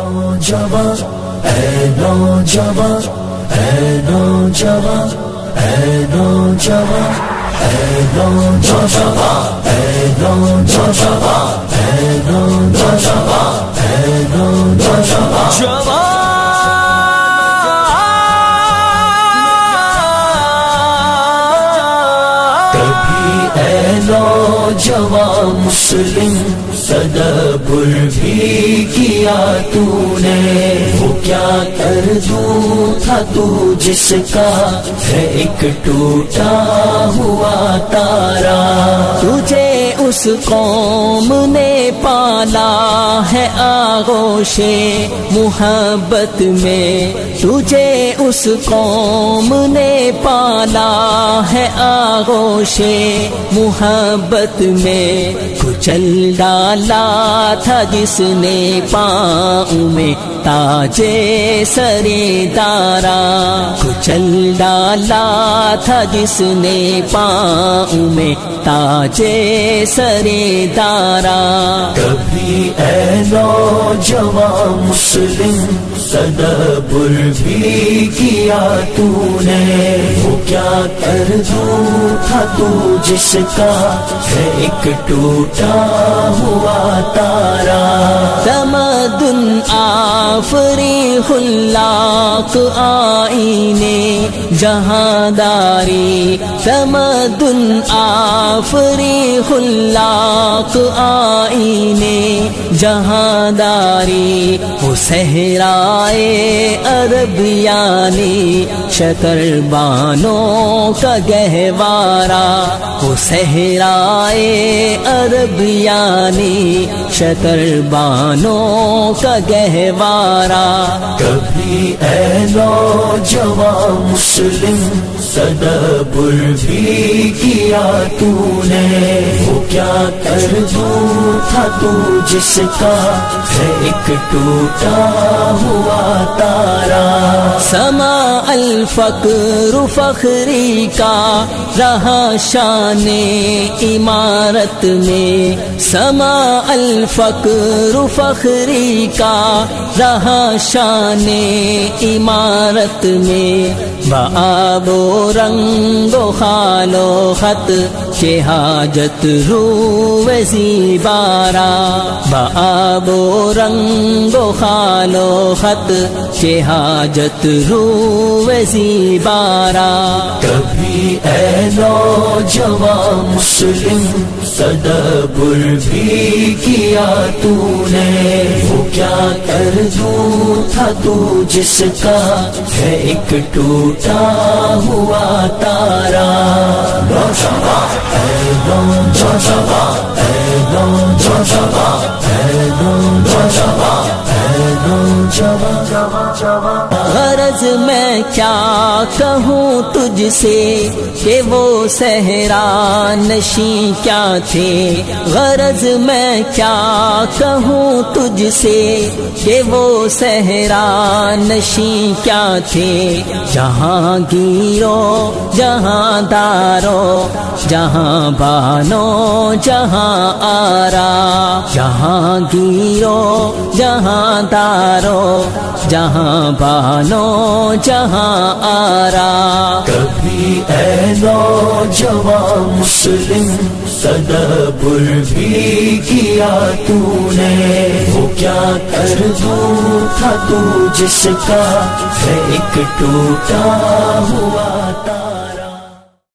نوجوان اے نوجوان اے نوجوان اے نوجوان اے نوجوان اے نوجوان اے نوجوان اے نوجوان کبھی اے نوجوان مسلم تدبر بھی کیا تو نے، وہ کیا کر دوں تھا تو جس کا ہے ایک ٹوٹا ہوا تارا، تجھے اس قوم نے پالا ہے آغوش محبت میں، تجھے اس قوم نے پالا ہے آغوش محبت میں، کچل ڈالا تھا جس نے پاؤں میں تاجے سرے دارا، کچل ڈالا تھا جس نے پاؤں میں تاجے سرے دارا۔ کبھی اے نوجوان مسلم تدبر بھی کیا تو نے، وہ کیا کر دوں تھا تو جس کا ہے ایک ٹوٹا ہوا تارا، تمدن آفری خلاق آئینے جہانداری، تمدن آفری خلاق آئینے جہانداری، وہ صحرائے عرب یعنی شکر بانوں کا گہوارہ، وہ صحرائے عرب یعنی شکر بانوں کا گہوارہ۔ کبھی اے نوجوان مسلم تدبر بھی کیا تو نے، وہ کیا کر دوں تھا تو جس کا ہے ایک ٹوٹا ہوا تارا، سما الفقر فخری کا رہا شان عمارت میں، سما الفقر فخری کا رہا شان عمارت میں، بآب و رنگ و خال و خط کے حاجت رو زیبارا، بآب و رنگ و خال و خط کے حاجت رو زیبارا۔ کبھی اے نوجوان مسلم تدبر بھی کیا تو نے، وہ کیا کر دوں تھا تو جس کا ہے ایک ٹوٹا ہوا تارا، نوجوان اے نوجوان اے نوجوان اے نوجوان اے نوجوان۔ غرض میں کیا کہوں تجھ سے کہ وہ صحرا نشیں کیا تھے، غرض میں کیا کہوں تجھ سے کہ وہ صحرا نشیں کیا تھے، جہاں گیرو جہاں دارو جہاں بانو جہاں آرا، جہاں گیرو جہاں دارو جہاں بانو جہاں آرا۔ کبھی اے نوجوان مسلم تدبر بھی کیا تو نے، وہ کیا کر دوں تھا تو جس کا ہے ایک ٹوٹا